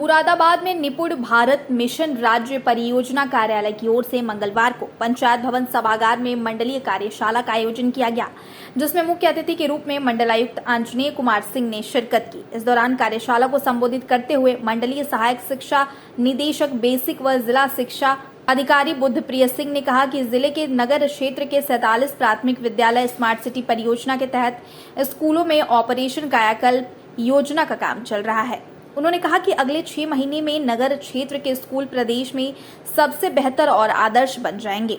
मुरादाबाद में निपुण भारत मिशन राज्य परियोजना कार्यालय की ओर से मंगलवार को पंचायत भवन सभागार में मंडलीय कार्यशाला का आयोजन किया गया, जिसमें मुख्य अतिथि के रूप में मंडलायुक्त आंजनेय कुमार सिंह ने शिरकत की। इस दौरान कार्यशाला को संबोधित करते हुए मंडलीय सहायक शिक्षा निदेशक बेसिक व जिला शिक्षा अधिकारी बुद्ध प्रिय सिंह ने कहा कि जिले के नगर क्षेत्र के 47 प्राथमिक विद्यालय स्मार्ट सिटी परियोजना के तहत स्कूलों में ऑपरेशन कायाकल्प योजना का काम चल रहा है। उन्होंने कहा कि अगले 6 महीने में नगर क्षेत्र के स्कूल प्रदेश में सबसे बेहतर और आदर्श बन जाएंगे।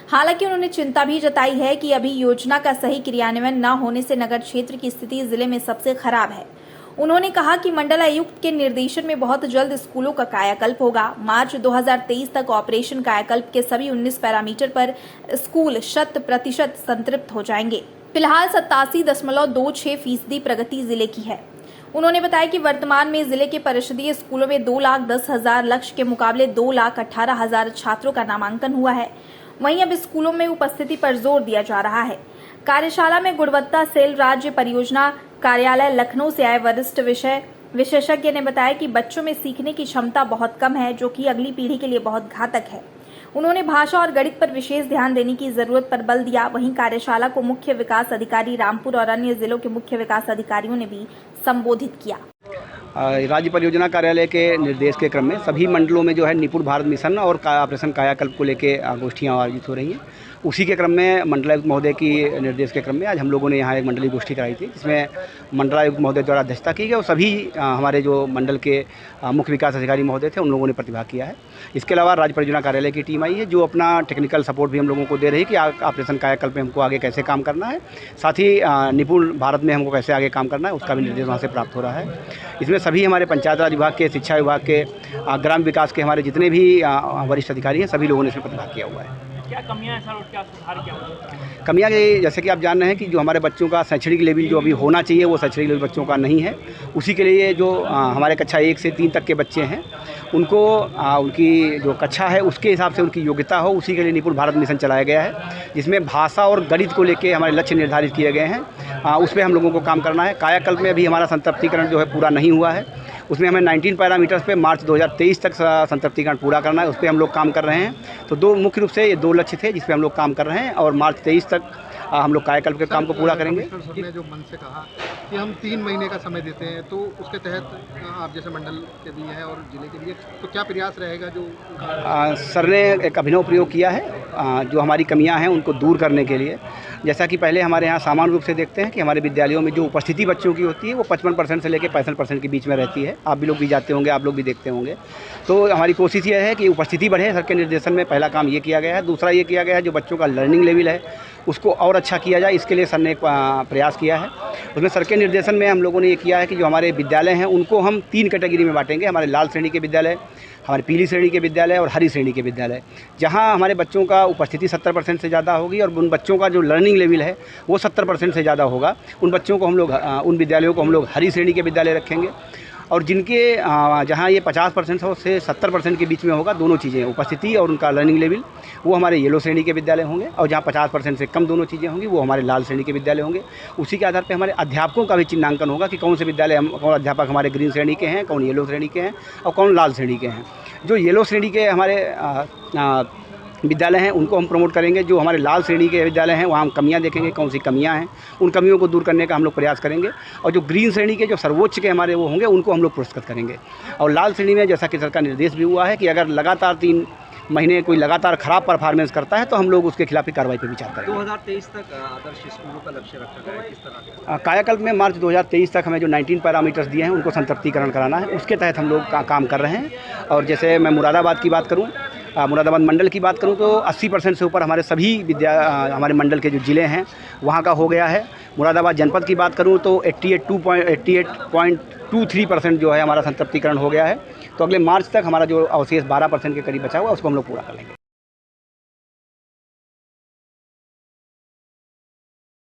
हालांकि उन्होंने चिंता भी जताई है कि अभी योजना का सही क्रियान्वयन न होने से नगर क्षेत्र की स्थिति जिले में सबसे खराब है। उन्होंने कहा कि मंडलायुक्त के निर्देशन में बहुत जल्द स्कूलों का कायाकल्प होगा। मार्च 2023 तक ऑपरेशन कायाकल्प के सभी 19 पैरामीटर पर स्कूल 100% संतृप्त हो जाएंगे। फिलहाल 87.26% प्रगति जिले की है। उन्होंने बताया कि वर्तमान में जिले के परिषदीय स्कूलों में 2,10,000 लक्ष्य के मुकाबले 2,18,000 छात्रों का नामांकन हुआ है। वहीं अब स्कूलों में उपस्थिति पर जोर दिया जा रहा है। कार्यशाला में गुणवत्ता सेल राज्य परियोजना कार्यालय लखनऊ से आए वरिष्ठ विशेषज्ञ ने बताया कि बच्चों में सीखने की क्षमता बहुत कम है, जो कि अगली पीढ़ी के लिए बहुत घातक है। उन्होंने भाषा और गणित पर विशेष ध्यान देने की जरूरत पर बल दिया। वहीं कार्यशाला को मुख्य विकास अधिकारी रामपुर और अन्य जिलों के मुख्य विकास अधिकारियों ने भी संबोधित किया। राज्य परियोजना कार्यालय के निर्देश के क्रम में सभी मंडलों में जो है निपुण भारत मिशन और ऑपरेशन कायाकल्प को लेकर गोष्ठियाँ आयोजित हो रही हैं। उसी के क्रम में मंडलायुक्त महोदय की निर्देश के क्रम में आज हम लोगों ने यहाँ एक मंडलीय गोष्ठी कराई थी, जिसमें मंडलायुक्त महोदय द्वारा अध्यक्षता की गई और सभी हमारे जो मंडल के मुख्य विकास अधिकारी महोदय थे उन लोगों ने प्रतिभाग किया है। इसके अलावा राज्य परियोजना कार्यालय की टीम आई है, जो अपना टेक्निकल सपोर्ट भी हम लोगों को दे रही है कि ऑपरेशन कायाकल्प में हमको आगे कैसे काम करना है, साथ ही निपुण भारत में हमको कैसे आगे काम करना है, उसका भी निर्देश वहाँ से प्राप्त हो रहा है। इसमें सभी हमारे पंचायत राज विभाग के, शिक्षा विभाग के, ग्राम विकास के हमारे जितने भी वरिष्ठ अधिकारी हैं, सभी लोगों ने इसमें प्रतिभाग किया हुआ है। क्या कमियां हैं सर और क्या सुधार क्या कमियां जैसे कि आप जान रहे हैं कि जो हमारे बच्चों का शैक्षणिक लेवल जो अभी होना चाहिए वो शैक्षणिक लेवल बच्चों का नहीं है। उसी के लिए जो हमारे कक्षा 1 से 3 तक के बच्चे हैं उनको उनकी जो कक्षा है उसके हिसाब से उनकी योग्यता हो, उसी के लिए निपुण भारत मिशन चलाया गया है, जिसमें भाषा और गणित को लेकर हमारे लक्ष्य निर्धारित किए गए हैं। उस पर हम लोगों को काम करना है। कायाकल्प में अभी हमारा संतृप्तिकरण जो है पूरा नहीं हुआ है। उसमें हमें 19 पैरामीटर्स पे मार्च 2023 तक संतृप्तिकरण पूरा करना है। उस पर हम लोग काम कर रहे हैं। तो मुख्य रूप से ये 2 लक्ष्य थे जिस पे हम लोग काम कर रहे हैं और मार्च 23 तक हम लोग कायाकल्प के काम को पूरा करेंगे। ने जो मन से कहा कि हम 3 महीने का समय देते हैं, तो उसके तहत आप जैसे मंडल के लिए है और जिले के लिए तो क्या प्रयास रहेगा? जो सर ने एक अभिनव प्रयोग किया है जो हमारी कमियां हैं उनको दूर करने के लिए। जैसा कि पहले हमारे यहाँ सामान्य रूप से देखते हैं कि हमारे विद्यालयों में जो उपस्थिति बच्चों की होती है वो 55% से लेकर 65% के बीच में रहती है। आप भी लोग भी जाते होंगे, आप लोग भी देखते होंगे। तो हमारी कोशिश ये है कि उपस्थिति बढ़े। सर के निर्देशन में पहला काम ये किया गया है। दूसरा ये किया गया है जो बच्चों का लर्निंग लेवल है उसको और अच्छा किया जाए, इसके लिए सर ने एक प्रयास किया है। उसमें सर के निर्देशन में हम लोगों ने ये किया है कि जो हमारे विद्यालय हैं उनको हम 3 कैटेगरी में बांटेंगे। हमारे लाल श्रेणी के विद्यालय, हमारे पीली श्रेणी के विद्यालय और हरी श्रेणी के विद्यालय। जहां हमारे बच्चों का उपस्थिति 70% से ज़्यादा होगी और उन बच्चों का जो लर्निंग लेवल है वो 70% से ज़्यादा होगा, उन बच्चों को हम लोग उन विद्यालयों को हम लोग हरी श्रेणी के विद्यालय रखेंगे। और जिनके जहाँ ये 50% से 70% के बीच में होगा, दोनों चीज़ें उपस्थिति और उनका लर्निंग लेवल, वो हमारे येलो श्रेणी के विद्यालय होंगे। और जहाँ 50% से कम दोनों चीज़ें होंगी वो हमारे लाल श्रेणी के विद्यालय होंगे। उसी के आधार पर हमारे अध्यापकों का भी चिन्हांकन होगा कि कौन से विद्यालय कौन अध्यापक हमारे ग्रीन श्रेणी के हैं, कौन येलो श्रेणी के हैं और कौन लाल श्रेणी के हैं। जो येलो श्रेणी के हमारे विद्यालय हैं उनको हम प्रमोट करेंगे। जो हमारे लाल श्रेणी के विद्यालय हैं वहाँ हम कमियां देखेंगे, कौन सी कमियां हैं, उन कमियों को दूर करने का हम लोग प्रयास करेंगे। और जो ग्रीन श्रेणी के जो सर्वोच्च के हमारे वो होंगे उनको हम लोग पुरस्कृत करेंगे। और लाल श्रेणी में जैसा कि सर का निर्देश भी हुआ है कि अगर लगातार 3 महीने कोई लगातार खराब परफॉर्मेंस करता है तो हम लोग उसके खिलाफ कार्रवाई पर विचार करेंगे। 2023 तक आदर्श स्कूलों का लक्ष्य रखा गया है, किस तरह? कायाकल्प में मार्च 2023 तक हमें जो 19 पैरामीटर्स दिए हैं उनको संतृप्तिकरण कराना है, उसके तहत हम लोग काम कर रहे हैं। और जैसे मैं मुरादाबाद की बात करूँ, मुरादाबाद मंडल की बात करूं तो 80% से ऊपर हमारे सभी हमारे मंडल के जो ज़िले हैं वहां का हो गया है। मुरादाबाद जनपद की बात करूं तो 88.23% जो है हमारा संतृप्तिकरण हो गया है। तो अगले मार्च तक हमारा जो अवशेष 12% के करीब बचा हुआ उसको हम लोग पूरा कर लेंगे।